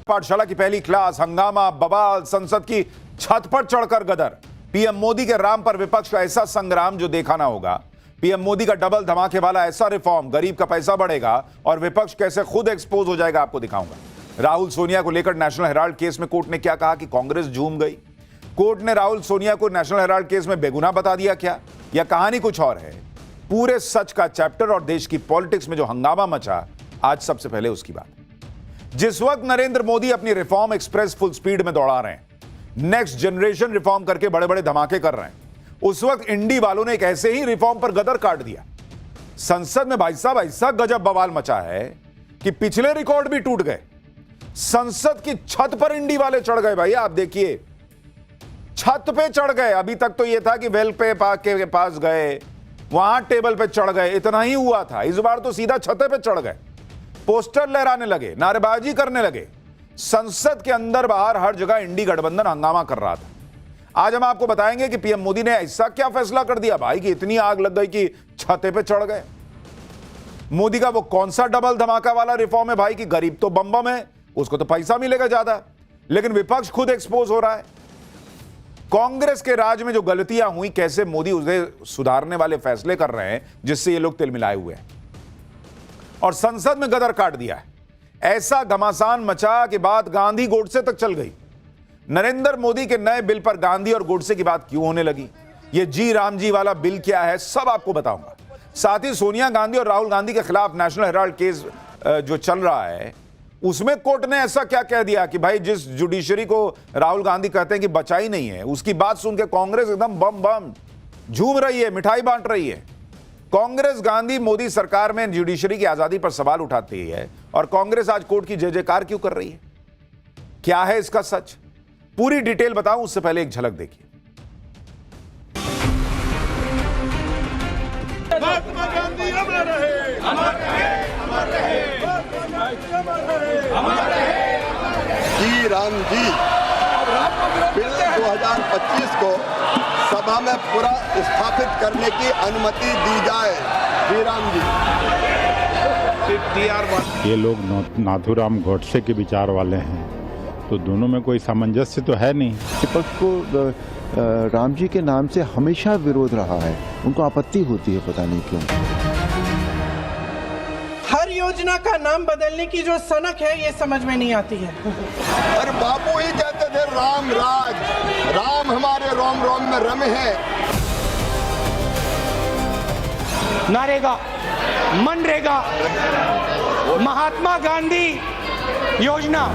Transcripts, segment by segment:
पाठशाला की पहली क्लास, हंगामा, बवाल, संसद की छत पर चढ़कर गदर। पीएम मोदी के राम पर विपक्ष का ऐसा संग्राम जो देखा ना होगा। पीएम मोदी का डबल धमाके वाला ऐसा रिफॉर्म, गरीब का पैसा बढ़ेगा और विपक्ष कैसे खुद एक्सपोज हो जाएगा, आपको दिखाऊंगा। राहुल सोनिया को लेकर नेशनल हेराल्ड केस में कोर्ट ने क्या कहा कि कांग्रेस झूम गई। कोर्ट ने राहुल सोनिया को नेशनल हेराल्ड केस में बेगुनाह बता दिया क्या, या कहानी कुछ और है? पूरे सच का चैप्टर और देश की पॉलिटिक्स में जो हंगामा मचा, आज सबसे पहले उसकी बात। जिस वक्त नरेंद्र मोदी अपनी रिफॉर्म एक्सप्रेस फुल स्पीड में दौड़ा रहे हैं, नेक्स्ट जनरेशन रिफॉर्म करके बड़े बड़े धमाके कर रहे हैं, उस वक्त इंडी वालों ने एक ऐसे ही रिफॉर्म पर गदर काट दिया। संसद में भाई साहब ऐसा गजब बवाल मचा है कि पिछले रिकॉर्ड भी टूट गए। संसद की छत पर इंडी वाले चढ़ गए। भाई आप देखिए, छत पे चढ़ गए। अभी तक तो यह था कि वेल पे के पास गए, वहां टेबल पे चढ़ गए, इतना ही हुआ था। इस बार तो सीधा छते पे चढ़ गए, पोस्टर लहराने लगे, नारेबाजी करने लगे। संसद के अंदर बाहर हर जगह इंडी गठबंधन हंगामा कर रहा था। आज हम आपको बताएंगे कि पीएम मोदी ने ऐसा क्या फैसला कर दिया भाई कि इतनी आग लग गई कि छते पे चढ़ गए। मोदी का वो कौन सा डबल धमाका वाला रिफॉर्म है भाई कि गरीब तो बम बम है, उसको तो पैसा मिलेगा ज्यादा, लेकिन विपक्ष खुद एक्सपोज हो रहा है। कांग्रेस के राज में जो गलतियां हुई, कैसे मोदी उसे सुधारने वाले फैसले कर रहे हैं जिससे ये लोग तिलमिलाए हुए हैं, और संसद में गदर काट दिया है। ऐसा घमासान मचा कि बात गांधी गोडसे तक चल गई। नरेंद्र मोदी के नए बिल पर गांधी और गोडसे की बात क्यों होने लगी, ये जी राम जी वाला बिल क्या है, सब आपको बताऊंगा। साथ ही सोनिया गांधी और राहुल गांधी के खिलाफ नेशनल हेराल्ड केस जो चल रहा है, उसमें कोर्ट ने ऐसा क्या कह दिया कि भाई जिस जुडिशरी को राहुल गांधी कहते हैं कि बचाई नहीं है, उसकी बात सुन के कांग्रेस एकदम बम बम झूम रही है, मिठाई बांट रही है। कांग्रेस गांधी मोदी सरकार में जुडिशरी की आजादी पर सवाल उठाती है, और कांग्रेस आज कोर्ट की जय जयकार क्यों कर रही है? क्या है इसका सच? पूरी डिटेल बताऊं उससे पहले एक झलक देखिए। महात्मा गांधी अमर रहे, अमर रहे, अमर रहे, अमर रहे। जी राम जी बिल 2025 को सभा में पूरा स्थापित करने की अनुमति दी जाए। जी राम जी। ये लोग नाथूराम गोडसे के विचार वाले हैं, तो दोनों में कोई सामंजस्य तो है नहीं। विपक्ष को राम जी के नाम से हमेशा विरोध रहा है, उनको आपत्ति होती है, पता नहीं क्यों। हर योजना का नाम बदलने की जो सनक है, ये समझ में नहीं आती है। अरे बापू ही कहते थे राम राज, राम हमारे रोम रोम में रमे हैं। नरेगा, मनरेगा, महात्मा गांधी योजना।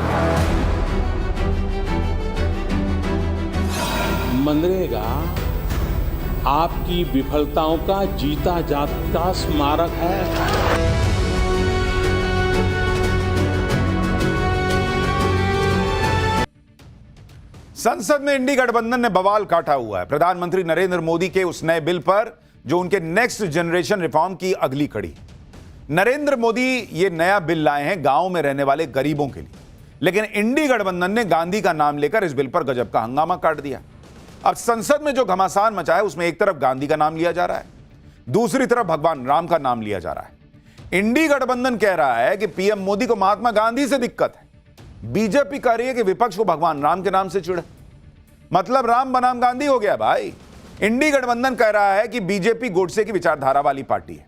मनरेगा आपकी विफलताओं का जीता जागता स्मारक है। संसद में इंडी गठबंधन ने बवाल काटा हुआ है प्रधानमंत्री नरेंद्र मोदी के उस नए बिल पर जो उनके नेक्स्ट जनरेशन रिफॉर्म की अगली कड़ी। नरेंद्र मोदी ये नया बिल लाए हैं गांव में रहने वाले गरीबों के लिए, लेकिन इंडी गठबंधन ने गांधी का नाम लेकर इस बिल पर गजब का हंगामा काट दिया। अब संसद में जो घमासान मचा है, उसमें एक तरफ गांधी का नाम लिया जा रहा है, दूसरी तरफ भगवान राम का नाम लिया जा रहा है। इंडी गठबंधन कह रहा है कि पीएम मोदी को महात्मा गांधी से दिक्कत है, बीजेपी कह रही है कि विपक्ष को भगवान राम के नाम से चिढ़। मतलब राम बनाम गांधी हो गया भाई। इंडी गठबंधन कह रहा है कि बीजेपी गोडसे की विचारधारा वाली पार्टी है,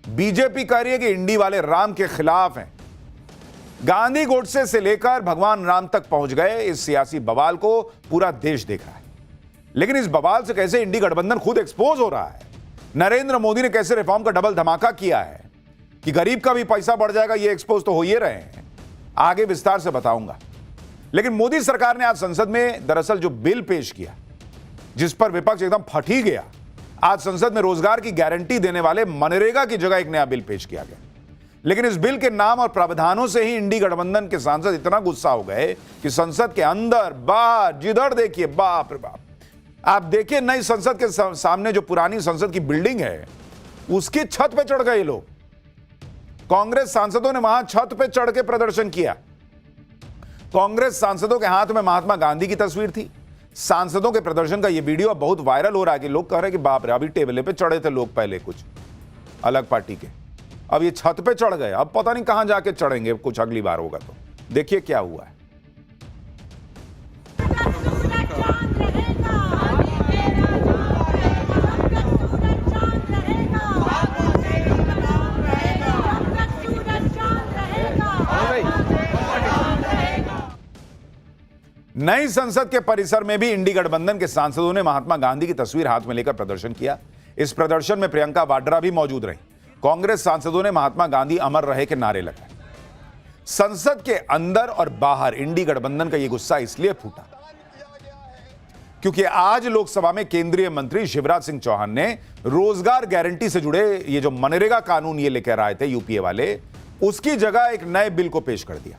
बीजेपी कह रही है कि इंडी वाले राम के खिलाफ हैं। गांधी गोडसे से लेकर भगवान राम तक पहुंच गए। इस सियासी बवाल को पूरा देश देख रहा है, लेकिन इस बवाल से कैसे इंडी गठबंधन खुद एक्सपोज हो रहा है। नरेंद्र मोदी ने कैसे रिफॉर्म का डबल धमाका किया है कि गरीब का भी पैसा बढ़ जाएगा, ये एक्सपोज तो हो ही रहे हैं, आगे विस्तार से बताऊंगा। लेकिन मोदी सरकार ने आज संसद में दरअसल जो बिल पेश किया, जिस पर विपक्ष एकदम फट ही गया, आज संसद में रोजगार की गारंटी देने वाले मनरेगा की जगह एक नया बिल पेश किया गया। लेकिन इस बिल के नाम और प्रावधानों से ही इंडी गठबंधन के सांसद इतना गुस्सा हो गए कि संसद के अंदर बाहर जिधर देखिए, बाप रे बाप। आप देखिए, नई संसद के सामने जो पुरानी संसद की बिल्डिंग है, उसकी छत पे चढ़ गए लोग। कांग्रेस सांसदों ने वहां छत पे चढ़ के प्रदर्शन किया। कांग्रेस सांसदों के हाथ में महात्मा गांधी की तस्वीर थी। सांसदों के प्रदर्शन का यह वीडियो बहुत वायरल हो रहा है कि लोग कह रहे हैं कि बाप रे, अभी टेबले पे चढ़े थे लोग पहले कुछ अलग पार्टी के, अब ये छत पे चढ़ गए, अब पता नहीं कहां जाके चढ़ेंगे, कुछ अगली बार होगा तो। देखिए क्या हुआ है। नई संसद के परिसर में भी इंडी गठबंधन के सांसदों ने महात्मा गांधी की तस्वीर हाथ में लेकर प्रदर्शन किया। इस प्रदर्शन में प्रियंका वाड्रा भी मौजूद रही। कांग्रेस सांसदों ने महात्मा गांधी अमर रहे के नारे लगाए। संसद के अंदर और बाहर इंडी गठबंधन का यह गुस्सा इसलिए फूटा क्योंकि आज लोकसभा में केंद्रीय मंत्री शिवराज सिंह चौहान ने रोजगार गारंटी से जुड़े ये जो मनरेगा कानून ये लेकर आए थे यूपीए वाले, उसकी जगह एक नए बिल को पेश कर दिया।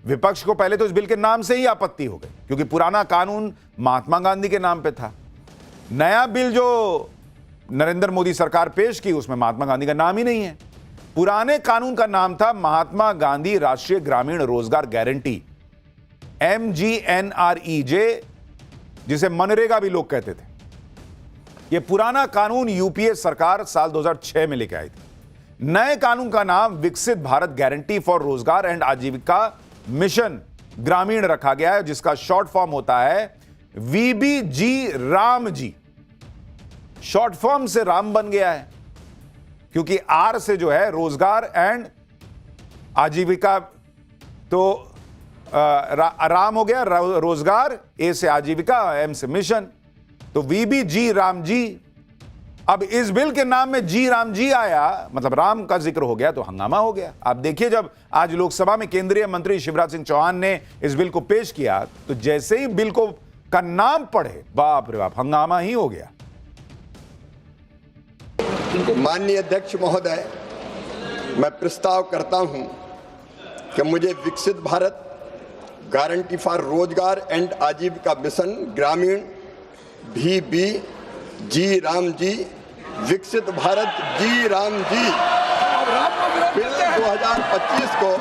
विपक्ष को पहले तो इस बिल के नाम से ही आपत्ति हो गई क्योंकि पुराना कानून महात्मा गांधी के नाम पे था। नया बिल जो नरेंद्र मोदी सरकार पेश की उसमें महात्मा गांधी का नाम ही नहीं है। पुराने कानून का नाम था महात्मा गांधी राष्ट्रीय ग्रामीण रोजगार गारंटी, MGNREJ, जिसे मनरेगा भी लोग कहते थे। यह पुराना कानून यूपीए सरकार साल 2006 में लेके आई थी। नए कानून का नाम विकसित भारत गारंटी फॉर रोजगार एंड आजीविका मिशन ग्रामीण रखा गया है, जिसका शॉर्ट फॉर्म होता है VBG Ram ji. Short form से राम बन गया है क्योंकि आर से जो है रोजगार एंड आजीविका, तो राम हो गया रोजगार, ए से आजीविका, एम से मिशन, तो VBG राम जी। अब इस बिल के नाम में जी राम जी आया, मतलब राम का जिक्र हो गया तो हंगामा हो गया। आप देखिए, जब आज लोकसभा में केंद्रीय मंत्री शिवराज सिंह चौहान ने इस बिल को पेश किया तो जैसे ही बिल को का नाम पढ़े, बाप रे बाप, हंगामा ही हो गया। माननीय अध्यक्ष महोदय, मैं प्रस्ताव करता हूं कि मुझे विकसित भारत गारंटी फॉर रोजगार एंड आजीविका मिशन ग्रामीण VBG राम जी, विकसित भारत जी राम जी बिल 2025 को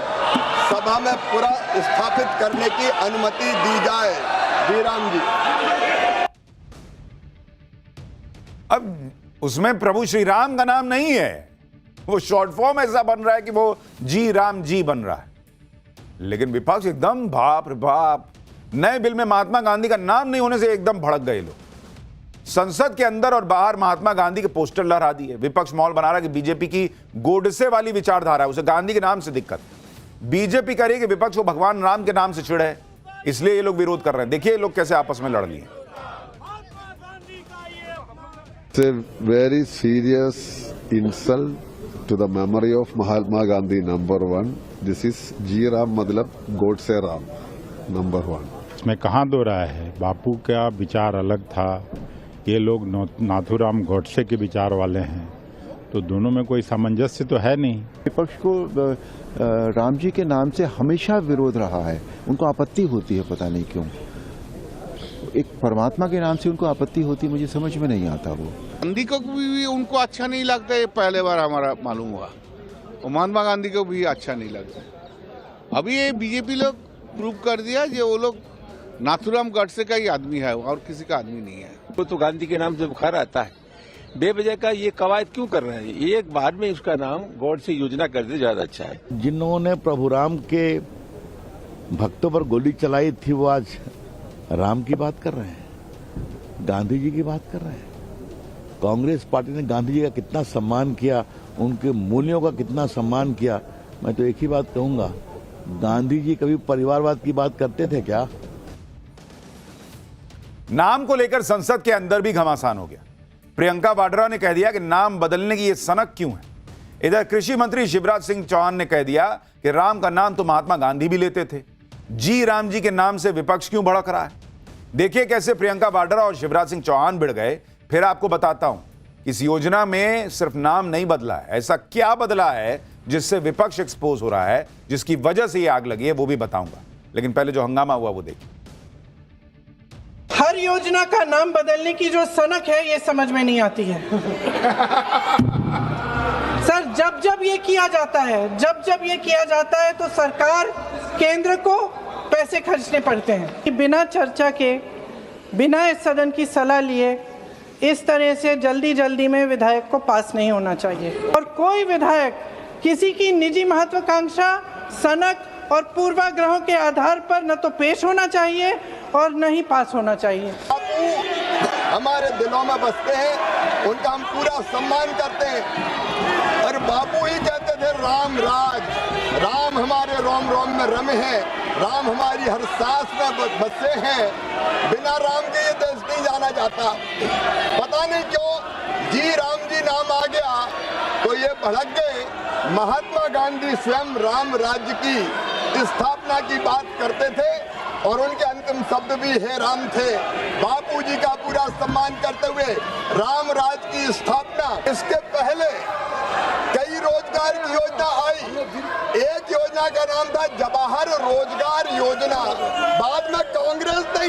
सभा में पूरा स्थापित करने की अनुमति दी जाए। जी राम जी। अब उसमें प्रभु श्री राम का नाम नहीं है, वो शॉर्ट फॉर्म ऐसा बन रहा है कि वो जी राम जी बन रहा है। लेकिन विपक्ष एकदम बाप रे बाप, नए बिल में महात्मा गांधी का नाम नहीं होने से एकदम भड़क गए लोग। संसद के अंदर और बाहर महात्मा गांधी के पोस्टर लहरा दिए। विपक्ष मॉल बना रहा है कि बीजेपी की गोडसे वाली विचारधारा है, उसे गांधी के नाम से दिक्कत। बीजेपी कह रही है कि विपक्ष को भगवान राम के नाम से चिढ़ है, इसलिए ये लोग विरोध कर रहे हैं। देखिए ये लोग कैसे आपस में लड़ लिए। It's a very serious insult to the memory of Mahatma Gandhi, number one. This is G Ram, मतलब गोडसे राम, number one. इसमें कहाँ दो राय है, बापू का विचार अलग था, ये लोग नाथूराम गोडसे के विचार वाले हैं, तो दोनों में कोई सामंजस्य तो है नहीं। विपक्ष को राम जी के नाम से हमेशा विरोध रहा है, उनको आपत्ति होती है, पता नहीं क्यों। एक परमात्मा के नाम से उनको आपत्ति होती, मुझे समझ में नहीं आता। वो गांधी को भी उनको अच्छा नहीं लगता, ये पहले बार हमारा मालूम हुआ। और महात्मा गांधी को भी अच्छा नहीं लगता। अभी ये बीजेपी लोग प्रूव कर दिया कि वो लोग नाथूराम गोडसे का ही आदमी है और किसी का आदमी नहीं है। तो गांधी के नाम से बुखार आता है, बेवजह का ये कवायद क्यों कर रहे हैं? ये एक बाद में उसका नाम गोडसे योजना कर दे, ज्यादा अच्छा है। जिन्होंने प्रभु राम के भक्तों पर गोली चलाई थी वो आज राम की बात कर रहे हैं, गांधी जी की बात कर रहे हैं। कांग्रेस पार्टी ने गांधी जी का कितना सम्मान किया, उनके मूल्यों का कितना सम्मान किया। मैं तो एक ही बात कहूंगा, गांधी जी कभी परिवारवाद की बात करते थे क्या? नाम को लेकर संसद के अंदर भी घमासान हो गया। प्रियंका वाड्रा ने कह दिया कि नाम बदलने की यह सनक क्यों है। इधर कृषि मंत्री शिवराज सिंह चौहान ने कह दिया कि राम का नाम तो महात्मा गांधी भी लेते थे, जी राम जी के नाम से विपक्ष क्यों भड़क रहा है। देखिए कैसे प्रियंका वाड्रा और शिवराज सिंह चौहान भिड़ गए। फिर आपको बताता हूं, इस योजना में सिर्फ नाम नहीं बदला है, ऐसा क्या बदला है जिससे विपक्ष एक्सपोज हो रहा है, जिसकी वजह से ये आग लगी है, वो भी बताऊंगा। लेकिन पहले जो हंगामा हुआ वो देखिए। हर योजना का नाम बदलने की जो सनक है ये समझ में नहीं आती है। सर, जब जब ये किया जाता है तो सरकार केंद्र को पैसे खर्चने पड़ते हैं। बिना चर्चा के, बिना इस सदन की सलाह लिए इस तरह से जल्दी में विधायक को पास नहीं होना चाहिए। और कोई विधायक किसी की निजी महत्वाकांक्षा, सनक और पूर्वाग्रहों के आधार पर न तो पेश होना चाहिए और न ही पास होना चाहिए। हमारे दिलों में बसते हैं, उनका हम पूरा सम्मान करते हैं। और बापू ही कहते थे राम राज, राम हमारे रोम रोम में रमे हैं, राम हमारी हर सांस में बसे हैं। बिना राम के ये देश नहीं जाना जाता। पता नहीं क्यों जी राम जी नाम आ गया तो ये भड़क गए। महात्मा गांधी स्वयं राम राज्य की स्थापना की बात करते थे और उनके अंतिम शब्द भी हे राम थे। बापूजी का पूरा सम्मान करते हुए राम राज की स्थापना। इसके पहले कई रोजगार की योजना आई। एक योजना का नाम था जवाहर रोजगार योजना। बाद में कांग्रेस ने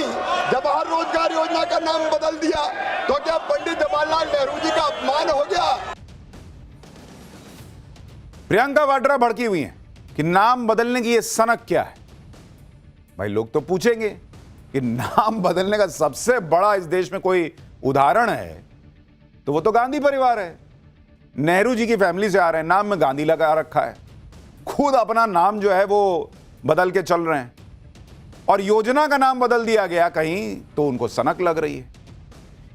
जवाहर रोजगार योजना का नाम बदल दिया। तो क्या पंडित जवाहरलाल नेहरू जी का अपमान हो गया? प्रियंका वाड्रा भड़की हुई हैं कि नाम बदलने की ये सनक क्या है। भाई लोग तो पूछेंगे कि नाम बदलने का सबसे बड़ा इस देश में कोई उदाहरण है तो वो तो गांधी परिवार है। नेहरू जी की फैमिली से आ रहे हैं, नाम में गांधी लगा रखा है, खुद अपना नाम जो है वो बदल के चल रहे हैं और योजना का नाम बदल दिया गया कहीं तो उनको सनक लग रही है।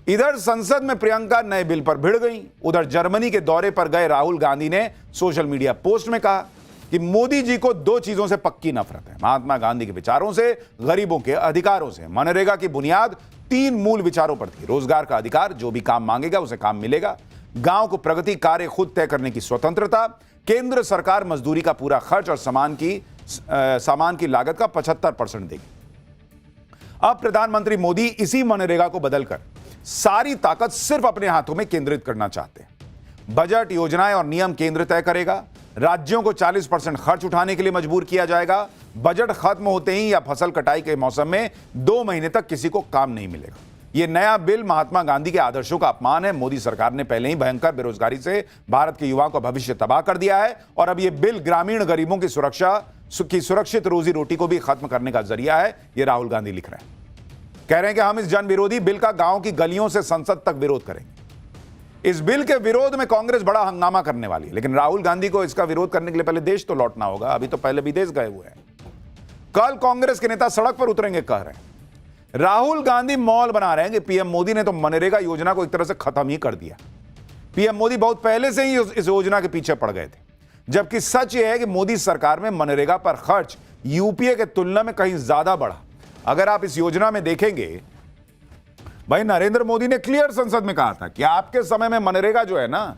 इधर संसद में प्रियंका नए बिल पर भिड़ गई। उधर जर्मनी के दौरे पर गए राहुल गांधी ने सोशल मीडिया पोस्ट में कहा कि मोदी जी को दो चीजों से पक्की नफरत है, महात्मा गांधी के विचारों से, गरीबों के अधिकारों से। मनरेगा की बुनियाद 3 मूल विचारों पर थी। रोजगार का अधिकार, जो भी काम मांगेगा उसे काम मिलेगा। गांव को प्रगति कार्य खुद तय करने की स्वतंत्रता। केंद्र सरकार मजदूरी का पूरा खर्च और सामान की लागत का 75% देगी। अब प्रधानमंत्री मोदी इसी मनरेगा को बदलकर सारी ताकत सिर्फ अपने हाथों में केंद्रित करना चाहते हैं। बजट, योजनाएं और नियम केंद्र तय करेगा। राज्यों को 40% खर्च उठाने के लिए मजबूर किया जाएगा। बजट खत्म होते ही या फसल कटाई के मौसम में 2 महीने तक किसी को काम नहीं मिलेगा। यह नया बिल महात्मा गांधी के आदर्शों का अपमान है। मोदी सरकार ने पहले ही भयंकर बेरोजगारी से भारत के युवाओं का भविष्य तबाह कर दिया है और अब यह बिल ग्रामीण गरीबों की सुरक्षित रोजी रोटी को भी खत्म करने का जरिया है। यह राहुल गांधी लिख रहे हैं, कह रहे हैं कि हम इस जन विरोधी बिल का गांव की गलियों से संसद तक विरोध करेंगे। इस बिल के विरोध में कांग्रेस बड़ा हंगामा करने वाली है, लेकिन राहुल गांधी को इसका विरोध करने के लिए पहले देश तो लौटना होगा। अभी तो पहले विदेश गए हुए हैं। कल कांग्रेस के नेता सड़क पर उतरेंगे, कह रहे हैं। राहुल गांधी मॉल बना रहे हैं कि पीएम मोदी ने तो मनरेगा योजना को एक तरह से खत्म ही कर दिया। पीएम मोदी बहुत पहले से ही इस योजना के पीछे पड़ गए थे, जबकि सच यह है कि मोदी सरकार में मनरेगा पर खर्च यूपीए के तुलना में कहीं ज्यादा बढ़ा। अगर आप इस योजना में देखेंगे, भाई नरेंद्र मोदी ने क्लियर संसद में कहा था कि आपके समय में मनरेगा जो है ना,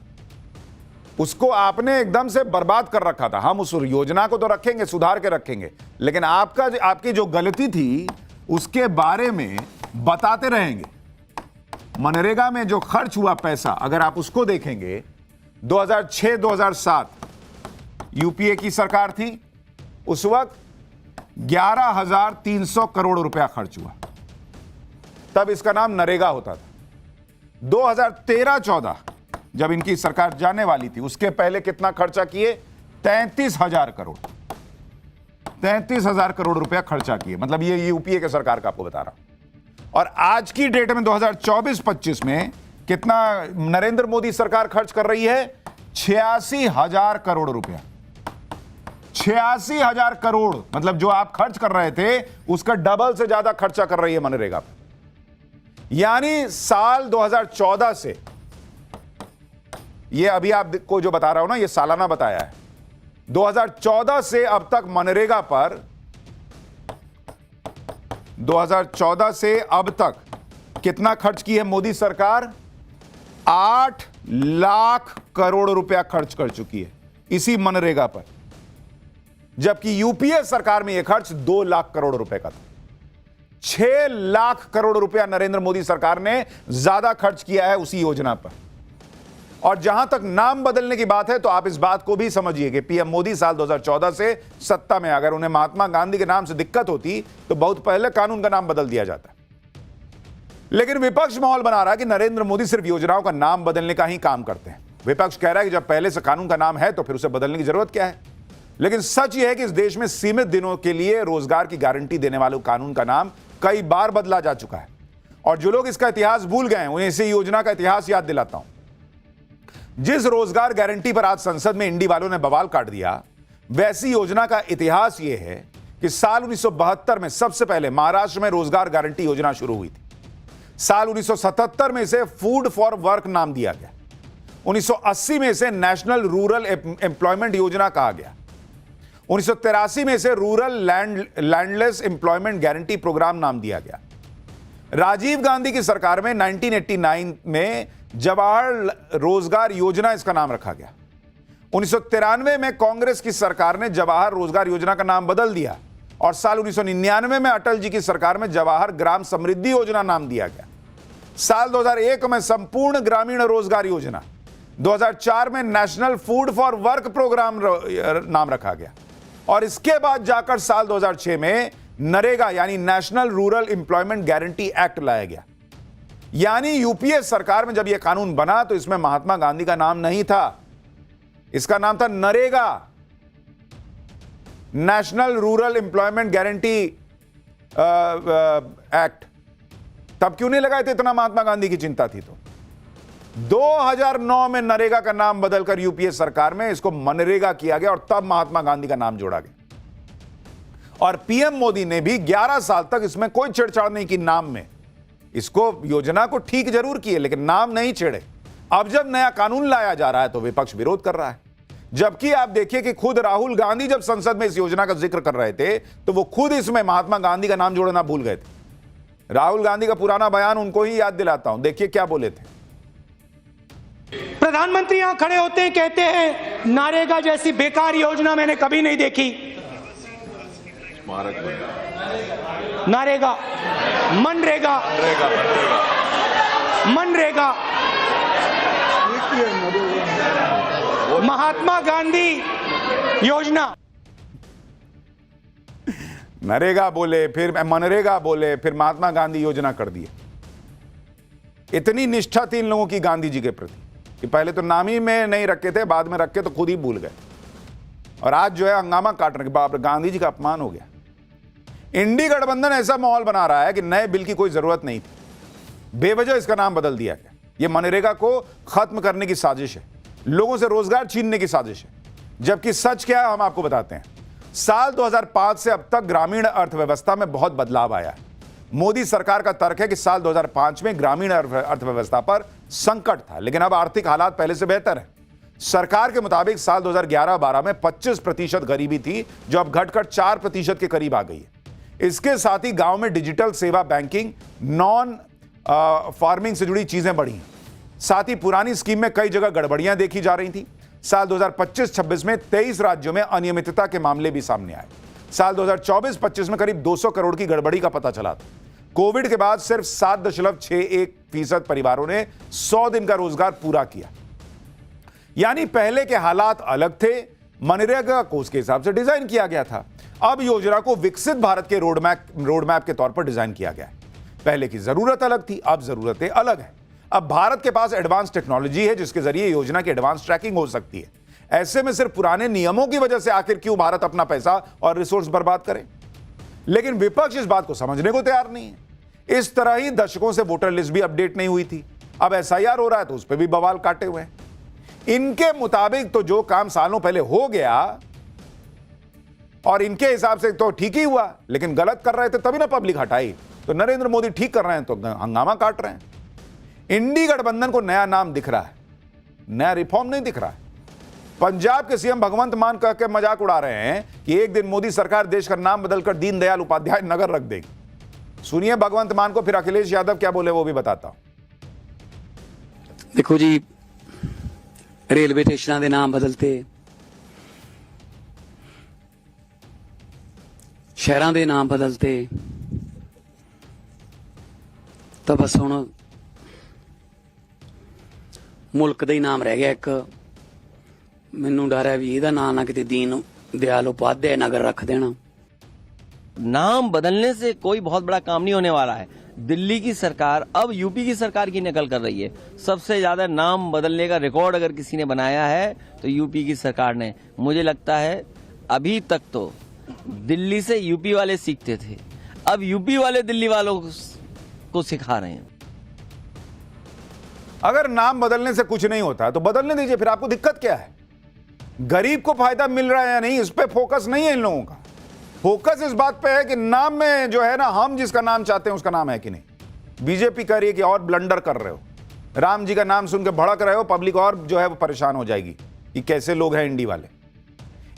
उसको आपने एकदम से बर्बाद कर रखा था। हम उस योजना को तो रखेंगे, सुधार के रखेंगे, लेकिन आपकी जो गलती थी उसके बारे में बताते रहेंगे। मनरेगा में जो खर्च हुआ पैसा, अगर आप उसको देखेंगे, 2006-2007 यूपीए की सरकार थी, उस वक्त 11,300 करोड़ रुपया खर्च हुआ। तब इसका नाम नरेगा होता था। 2013-14 जब इनकी सरकार जाने वाली थी, उसके पहले कितना खर्चा किए? 33,000 करोड़। 33,000 करोड़ रुपया खर्चा किए। मतलब ये यूपीए के सरकार का आपको बता रहा हूं। और आज की डेट में 2024-25 में कितना नरेंद्र मोदी सरकार खर्च कर रही है? 86,000 करोड़ रुपया। 86,000 करोड़, मतलब जो आप खर्च कर रहे थे उसका डबल से ज्यादा खर्चा कर रही है मनरेगा पर। यानी साल 2014 से, ये अभी आपको जो बता रहा हूं ना, ये सालाना बताया है, 2014 से अब तक मनरेगा पर, 2014 से अब तक कितना खर्च की है मोदी सरकार? 8 लाख करोड़ रुपया खर्च कर चुकी है इसी मनरेगा पर, जबकि यूपीए सरकार में यह खर्च 2 लाख करोड़ रुपए का था। 6 लाख करोड़ रुपया नरेंद्र मोदी सरकार ने ज्यादा खर्च किया है उसी योजना पर। और जहां तक नाम बदलने की बात है, तो आप इस बात को भी समझिए कि पीएम मोदी साल 2014 से सत्ता में, अगर उन्हें महात्मा गांधी के नाम से दिक्कत होती तो बहुत पहले कानून का नाम बदल दिया जाता। लेकिन विपक्ष माहौल बना रहा है कि नरेंद्र मोदी सिर्फ योजनाओं का नाम बदलने का ही काम करते हैं। विपक्ष कह रहा है कि जब पहले से कानून का नाम है तो फिर उसे बदलने की जरूरत क्या है। लेकिन सच यह है कि इस देश में सीमित दिनों के लिए रोजगार की गारंटी देने वाले कानून का नाम कई बार बदला जा चुका है। और जो लोग इसका इतिहास भूल गए हैं, उन्हें इसी योजना का इतिहास याद दिलाता हूं। जिस रोजगार गारंटी पर आज संसद में इंडी वालों ने बवाल काट दिया, वैसी योजना का इतिहास यह है कि साल 1972 में सबसे पहले महाराष्ट्र में रोजगार गारंटी योजना शुरू हुई थी। साल 1977 में इसे फूड फॉर वर्क नाम दिया गया। 1980 में इसे नेशनल रूरल एम्प्लॉयमेंट योजना कहा गया। 1983 में इसे rural landless employment guarantee programme नाम दिया गया। राजीव गांधी की सरकार में 1989 में जवाहर रोजगार योजना इसका नाम रखा गया। 1993 में कांग्रेस की सरकार ने जवाहर रोजगार योजना का नाम बदल दिया और साल 1999 में अटल जी की सरकार में जवाहर ग्राम समृद्धि योजना नाम दिया गया। साल 2001 में संपूर्ण ग्रामीण रोजगार योजना, 2004 में national food for work programme नाम रखा गया और इसके बाद जाकर साल 2006 में नरेगा यानी national rural employment guarantee act लाया गया। यानी यूपीए सरकार में जब यह कानून बना तो इसमें महात्मा गांधी का नाम नहीं था, इसका नाम था NREGA, national rural employment guarantee act. तब क्यों नहीं लगाए थे? इतना महात्मा गांधी की चिंता थी तो 2009 में नरेगा का नाम बदलकर यूपीए सरकार में इसको मनरेगा किया गया और तब महात्मा गांधी का नाम जोड़ा गया। और पीएम मोदी ने भी 11 साल तक इसमें कोई छेड़छाड़ नहीं की नाम में। इसको योजना को ठीक जरूर किए लेकिन नाम नहीं छेड़े। अब जब नया कानून लाया जा रहा है तो विपक्ष विरोध कर रहा है, जबकि आप देखिए कि खुद राहुल गांधी जब संसद में इस योजना का जिक्र कर रहे थे तो वो खुद इसमें महात्मा गांधी का नाम जोड़ना भूल गए थे। राहुल गांधी का पुराना बयान उनको ही याद दिलाता हूं, देखिए क्या बोले थे। प्रधानमंत्री यहां खड़े होते हैं, कहते हैं नारेगा जैसी बेकार योजना मैंने कभी नहीं देखी। नारेगा, मनरेगा, मनरेगा, महात्मा गांधी योजना। नरेगा बोले, फिर मनरेगा बोले, फिर महात्मा गांधी योजना कर दिए। इतनी निष्ठा थी इन लोगों की गांधी जी के प्रति कि पहले तो नाम ही में नहीं रखे थे, बाद में रखे तो खुद ही भूल गए और आज जो है हंगामा काटने के बाप रे, गांधी जी का अपमान हो गया। इंडी गठबंधन ऐसा माहौल बना रहा है कि नए बिल की कोई जरूरत नहीं थी, बेवजह इसका नाम बदल दिया गया। यह मनरेगा को खत्म करने की साजिश है, लोगों से रोजगार छीनने की साजिश है। जबकि सच क्या है हम आपको बताते हैं। साल 2005 से अब तक ग्रामीण अर्थव्यवस्था में बहुत बदलाव आया है। मोदी सरकार का तर्क है कि साल 2005 में ग्रामीण अर्थव्यवस्था पर संकट था, लेकिन अब आर्थिक हालात पहले से बेहतर है। सरकार के मुताबिक साल 2011-12 में 25% गरीबी थी, जो अब घटकर 4% के करीब आ गई है। इसके साथ ही गांव में डिजिटल सेवा, बैंकिंग, नॉन फार्मिंग से जुड़ी चीजें बढ़ी हैं। साथ ही पुरानी स्कीम में कई जगह गड़बड़ियां देखी जा रही थी। साल 2025-26 में 23 राज्यों में अनियमितता के मामले भी सामने आए। साल 2024-25 में करीब 200 करोड़ की गड़बड़ी का पता चला था। कोविड के बाद सिर्फ 7.61% परिवारों ने 100 दिन का रोजगार पूरा किया। यानी पहले के हालात अलग थे, मनरेगा को उसके हिसाब से डिजाइन किया गया था। अब योजना को विकसित भारत के रोडमैप के तौर पर डिजाइन किया गया है। पहले की जरूरत अलग थी, अब जरूरतें अलग है। अब भारत के पास एडवांस टेक्नोलॉजी है जिसके जरिए योजना की एडवांस ट्रैकिंग हो सकती है। ऐसे में सिर्फ पुराने नियमों की वजह से आखिर क्यों भारत अपना पैसा और रिसोर्स बर्बाद करे? लेकिन विपक्ष इस बात को समझने को तैयार नहीं है। इस तरह ही दशकों से वोटर लिस्ट भी अपडेट नहीं हुई थी, अब एसआईआर हो रहा है तो उस पर भी बवाल काटे हुए हैं। इनके मुताबिक तो जो काम सालों पहले हो गया और इनके हिसाब से तो ठीक ही हुआ, लेकिन गलत कर रहे थे तभी ना पब्लिक हटाई। तो नरेंद्र मोदी ठीक कर रहे हैं तो हंगामा काट रहे हैं। इंडी गठबंधन को नया नाम दिख रहा है, नया रिफॉर्म नहीं दिख रहा है। पंजाब के सीएम भगवंत मान कह के मजाक उड़ा रहे हैं कि एक दिन मोदी सरकार देश का नाम बदलकर दीनदयाल उपाध्याय नगर रख देगी। सुनिए भगवंत मान को, फिर अखिलेश यादव क्या बोले वो भी बताता हूं। देखो जी, रेलवे स्टेशन के नाम बदलते, शहरों के नाम बदलते, तो बस हुण मुल्क का ही नाम रह गया एक। मैनू डर है भी ਇਹਦਾ नाम ना किते दीन दयाल उपाध्याय नगर रख देना। नाम बदलने से कोई बहुत बड़ा काम नहीं होने वाला है। दिल्ली की सरकार अब यूपी की सरकार की नकल कर रही है। सबसे ज्यादा नाम बदलने का रिकॉर्ड अगर किसी ने बनाया है तो यूपी की सरकार ने। मुझे लगता है अभी तक तो दिल्ली से यूपी वाले सीखते थे, अब यूपी वाले दिल्ली वालों को सिखा रहे हैं। अगर नाम बदलने से कुछ नहीं होता तो बदलने दीजिए, फिर आपको दिक्कत क्या है? गरीब को फायदा मिल रहा है या नहीं, इस पे फोकस नहीं है इन लोगों का। फोकस इस बात पे है कि नाम में जो है ना, हम जिसका नाम चाहते हैं उसका नाम है कि नहीं। बीजेपी कह रही है कि और ब्लंडर कर रहे हो, राम जी का नाम सुन के भड़क रहे हो, पब्लिक और जो है वो परेशान हो जाएगी कि कैसे लोग हैं इंडी वाले।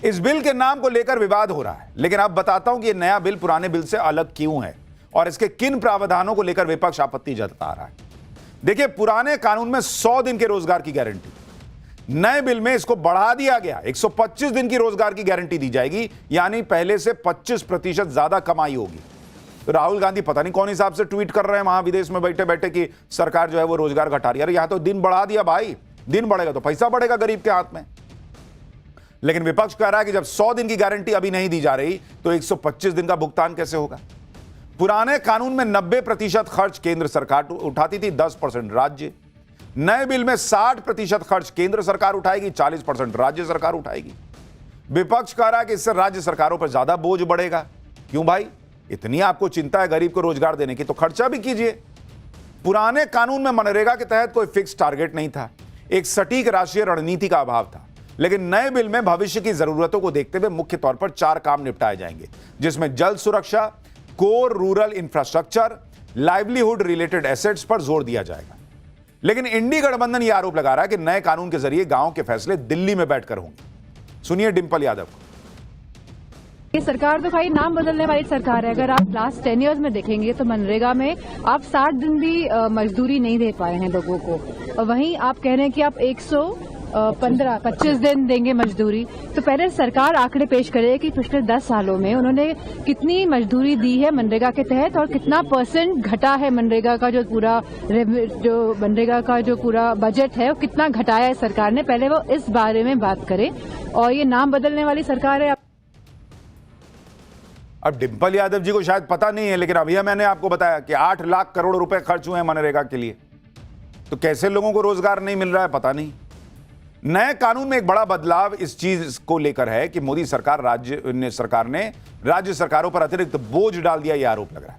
इस बिल के नाम को लेकर विवाद हो रहा है, लेकिन अब बताता हूं कि यह नया बिल पुराने बिल से अलग क्यों है और इसके किन प्रावधानों को लेकर विपक्ष आपत्ति जता रहा है। देखिए, पुराने कानून में 100 दिन के रोजगार की गारंटी, नए बिल में इसको बढ़ा दिया गया, 125 दिन की रोजगार की गारंटी दी जाएगी, यानी पहले से 25% ज्यादा कमाई होगी। तो राहुल गांधी पता नहीं कौन हिसाब से ट्वीट कर रहे हैं वहां विदेश में बैठे बैठे कि सरकार जो है वो रोजगार घटा रही है। अरे यहां तो दिन बढ़ा दिया भाई, दिन बढ़ेगा तो पैसा बढ़ेगा गरीब के हाथ में। लेकिन विपक्ष कह रहा है कि जब 100 दिन की गारंटी अभी नहीं दी जा रही तो 125 दिन का भुगतान कैसे होगा। पुराने कानून में 90% खर्च केंद्र सरकार उठाती थी, 10% राज्य। नए बिल में 60% खर्च केंद्र सरकार उठाएगी, 40% राज्य सरकार उठाएगी। विपक्ष कह रहा है कि इससे राज्य सरकारों पर ज्यादा बोझ बढ़ेगा। क्यों भाई, इतनी आपको चिंता है गरीब को रोजगार देने की तो खर्चा भी कीजिए। पुराने कानून में मनरेगा के तहत कोई फिक्स टारगेट नहीं था, एक सटीक राष्ट्रीय रणनीति का अभाव था। लेकिन नए बिल में भविष्य की जरूरतों को देखते हुए मुख्य तौर पर 4 काम निपटाए जाएंगे, जिसमें जल सुरक्षा, core rural infrastructure, livelihood related assets पर जोर दिया जाएगा। लेकिन इंडी गठबंधन यह आरोप लगा रहा है कि नए कानून के जरिए गांव के फैसले दिल्ली में बैठकर होंगे। सुनिए डिंपल यादव को। ये सरकार तो भाई नाम बदलने वाली सरकार है। अगर आप लास्ट 10 इयर्स में देखेंगे तो मनरेगा में आप 60 दिन भी मजदूरी नहीं दे पाए हैं लोगों को, और वहीं आप कह रहे हैं कि आप 125 दिन देंगे मजदूरी। तो पहले सरकार आंकड़े पेश करे कि पिछले 10 सालों में उन्होंने कितनी मजदूरी दी है मनरेगा के तहत और कितना % घटा है मनरेगा का जो पूरा बजट है वो कितना घटाया है सरकार ने। पहले वो इस बारे में बात करें। और ये नाम बदलने वाली सरकार है। अब डिंपल यादव जी को शायद पता नहीं है, लेकिन अभी मैंने आपको बताया कि 8 लाख करोड़ रुपए खर्च हुए हैं मनरेगा के लिए। तो कैसे लोगों को रोजगार नहीं मिल रहा है पता नहीं। नए कानून में एक बड़ा बदलाव इस चीज को लेकर है कि मोदी सरकार ने राज्य सरकारों पर अतिरिक्त बोझ डाल दिया, यह आरोप लग रहा है।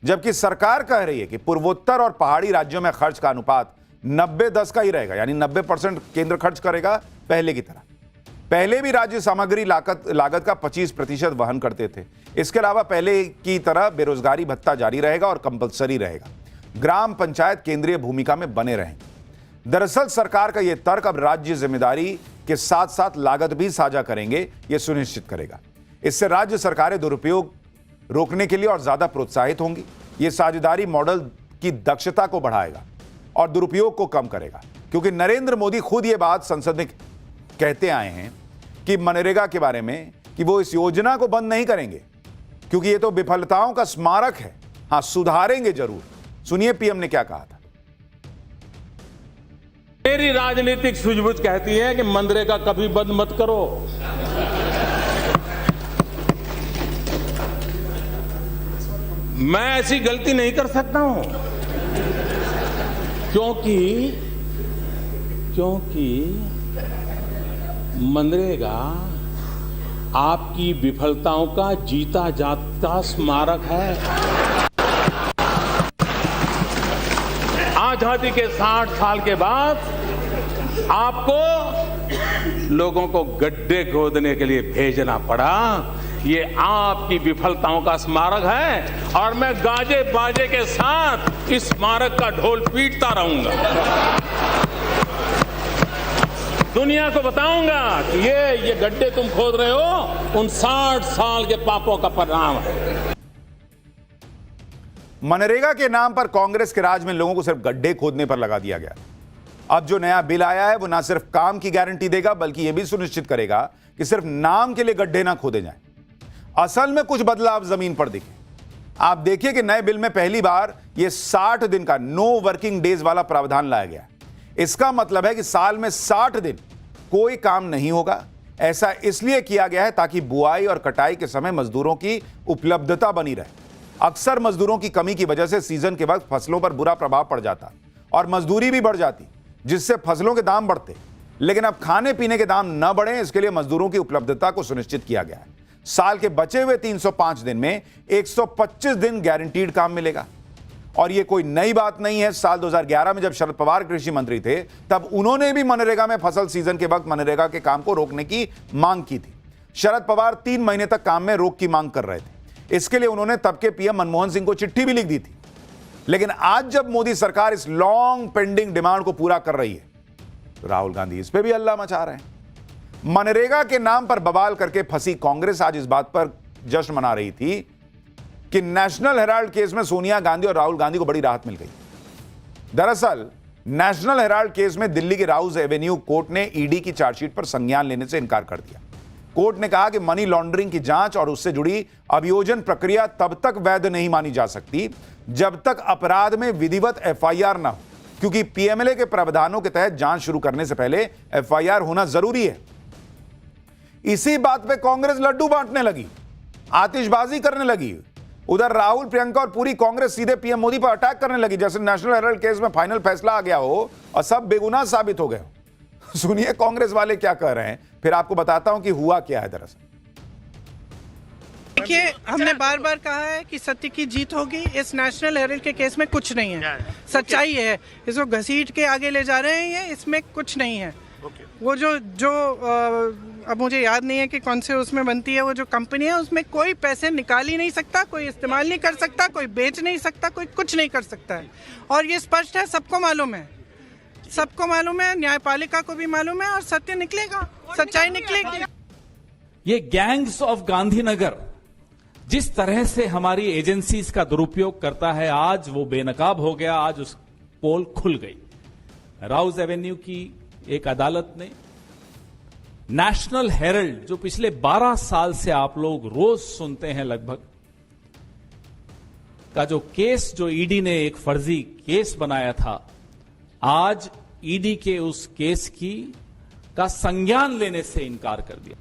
जबकि सरकार कह रही है कि पूर्वोत्तर और पहाड़ी राज्यों में खर्च का अनुपात 90-10 का ही रहेगा, यानी 90% केंद्र खर्च करेगा पहले की तरह। पहले भी राज्य सामग्री लागत का 25% वहन करते थे। इसके अलावा पहले की तरह बेरोजगारी भत्ता जारी रहेगा और कंपलसरी रहेगा। ग्राम पंचायत केंद्रीय भूमिका में बने रहेंगे। दरअसल सरकार का यह तर्क अब राज्य जिम्मेदारी के साथ साथ लागत भी साझा करेंगे, यह सुनिश्चित करेगा। इससे राज्य सरकारें दुरुपयोग रोकने के लिए और ज्यादा प्रोत्साहित होंगी। यह साझेदारी मॉडल की दक्षता को बढ़ाएगा और दुरुपयोग को कम करेगा, क्योंकि नरेंद्र मोदी खुद यह बात संसद में कहते आए हैं कि मनरेगा के बारे में कि वो इस योजना को बंद नहीं करेंगे, क्योंकि ये तो विफलताओं का स्मारक है। हां, सुधारेंगे जरूर। सुनिए पीएम ने क्या कहा था। मेरी राजनीतिक सूझबूझ कहती है कि मनरेगा कभी बंद मत करो। मैं ऐसी गलती नहीं कर सकता हूं, क्योंकि मनरेगा आपकी विफलताओं का जीता जागता स्मारक है। आजादी के 60 साल के बाद आपको लोगों को गड्ढे खोदने के लिए भेजना पड़ा। ये आपकी विफलताओं का स्मारक है और मैं गाजे बाजे के साथ इस स्मारक का ढोल पीटता रहूंगा। दुनिया को बताऊंगा कि ये गड्ढे तुम खोद रहे हो उन 60 साल के पापों का परिणाम है। मनरेगा के नाम पर कांग्रेस के राज में लोगों को सिर्फ गड्ढे खोदने पर लगा दिया गया। अब जो नया बिल आया है वो ना सिर्फ काम की गारंटी देगा, बल्कि यह भी सुनिश्चित करेगा कि सिर्फ नाम के लिए गड्ढे ना खोदे जाएं। असल में कुछ बदलाव जमीन पर दिखे। आप देखिए कि नए बिल में पहली बार यह 60 दिन का नो वर्किंग डेज वाला प्रावधान लाया गया। इसका मतलब है कि साल में 60 दिन कोई काम नहीं होगा। ऐसा इसलिए किया गया है ताकि बुआई और कटाई के समय मजदूरों की उपलब्धता बनी रहे। अक्सर मजदूरों की कमी की वजह से सीजन के वक्त फसलों पर बुरा प्रभाव पड़ जाता और मजदूरी भी बढ़ जाती, जिससे फसलों के दाम बढ़ते। लेकिन अब खाने पीने के दाम न बढ़े, इसके लिए मजदूरों की उपलब्धता को सुनिश्चित किया गया है। साल के बचे हुए 305 दिन में 125 दिन गारंटीड काम मिलेगा और ये कोई नई बात नहीं है। साल 2011 में जब शरद पवार कृषि मंत्री थे तब उन्होंने भी मनरेगा में फसल सीजन के वक्त मनरेगा के काम को रोकने की मांग की थी। शरद पवार 3 महीने तक काम में रोक की मांग कर रहे थे। इसके लिए उन्होंने तब के पीएम मनमोहन सिंह को चिट्ठी भी लिख दी थी। लेकिन आज जब मोदी सरकार इस लॉन्ग पेंडिंग डिमांड को पूरा कर रही है तो राहुल गांधी इस पे भी हल्ला मचा रहे हैं। मनरेगा के नाम पर बवाल करके फंसी कांग्रेस आज इस बात पर जश्न मना रही थी कि नेशनल हेराल्ड केस में सोनिया गांधी और राहुल गांधी को बड़ी राहत मिल गई। दरअसल नेशनल हेराल्ड केस में दिल्ली के राउज एवेन्यू कोर्ट ने ईडी की चार्जशीट पर संज्ञान लेने से इनकार कर दिया। कोर्ट ने कहा कि मनी लॉन्ड्रिंग की जांच और उससे जुड़ी अभियोजन प्रक्रिया तब तक वैध नहीं मानी जा सकती जब तक अपराध में विधिवत एफआईआर ना हो, क्योंकि पीएमएलए के प्रावधानों के तहत जांच शुरू करने से पहले एफआईआर होना जरूरी है। इसी बात पे कांग्रेस लड्डू बांटने लगी, आतिशबाजी करने लगी। उधर राहुल, प्रियंका और पूरी कांग्रेस सीधे पीएम मोदी पर अटैक करने लगी जैसे नेशनल हेराल्ड केस में फाइनल फैसला आ गया हो और सब बेगुनाह साबित हो गए हो। सुनिए कांग्रेस वाले क्या कह रहे हैं, फिर आपको बताता हूं कि हुआ क्या है। दरअसल देखिए, हमने बार बार कहा है कि सत्य की जीत होगी। इस नेशनल हेराल्ड के केस में कुछ नहीं है, सच्चाई है। इसको घसीट के आगे ले जा रहे हैं, इसमें कुछ नहीं है। वो जो अब मुझे याद नहीं है कि कौन से उसमें बनती है, वो जो कंपनी है उसमें कोई पैसे निकाल ही नहीं सकता, कोई इस्तेमाल नहीं कर सकता, कोई बेच नहीं सकता, कोई कुछ नहीं कर सकता है। और ये स्पष्ट है, सबको मालूम है, सबको मालूम है, न्यायपालिका को भी मालूम है और सत्य निकलेगा, सच्चाई निकलेगी। ये गैंग्स ऑफ गांधीनगर जिस तरह से हमारी एजेंसीज का दुरुपयोग करता है, आज वो बेनकाब हो गया। आज उस पोल खुल गई। राउज एवेन्यू की एक अदालत ने नेशनल हेराल्ड, जो पिछले 12 साल से आप लोग रोज सुनते हैं लगभग, का जो केस, जो ईडी ने एक फर्जी केस बनाया था, आज ईडी के उस केस का संज्ञान लेने से इनकार कर दिया।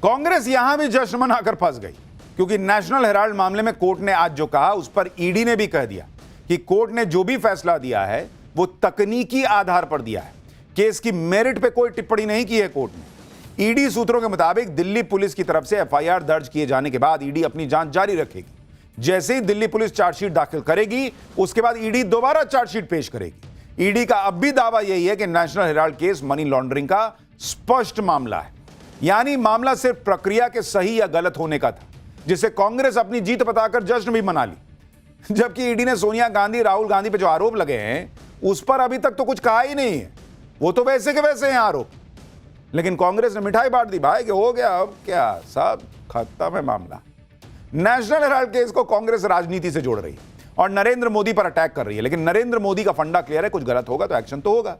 कांग्रेस यहां भी जश्न मनाकर फंस गई, क्योंकि नेशनल हेराल्ड मामले में कोर्ट ने आज जो कहा उस पर ईडी ने भी कह दिया कि कोर्ट ने जो भी फैसला दिया है वो तकनीकी आधार पर दिया है। केस की मेरिट पे कोई टिप्पणी नहीं की है कोर्ट ने। ईडी सूत्रों के मुताबिक दिल्ली पुलिस की तरफ से एफआईआर दर्ज किए जाने के बाद ईडी अपनी जांच जारी रखेगी। जैसे ही दिल्ली पुलिस चार्जशीट दाखिल करेगी उसके बाद ईडी दोबारा चार्जशीट पेश करेगी। ईडी का अब भी दावा यही है कि national Herald case money laundering का स्पष्ट मामला है, यानी मामला सिर्फ प्रक्रिया के सही या गलत होने का था, जिससे कांग्रेस अपनी जीत बताकर जश्न भी मना ली। जबकि ईडी ने सोनिया गांधी, राहुल गांधी पे जो आरोप लगे हैं उस पर अभी तक तो कुछ कहा ही नहीं है, वो तो वैसे के वैसे हैं आरोप। लेकिन कांग्रेस ने मिठाई बांट दी भाई कि हो गया, अब क्या, सब खत्म है मामला। नेशनल हेराल्ड केस को कांग्रेस राजनीति से जोड़ रही है और नरेंद्र मोदी पर अटैक कर रही है, लेकिन नरेंद्र मोदी का फंडा क्लियर है, कुछ गलत होगा तो एक्शन तो होगा।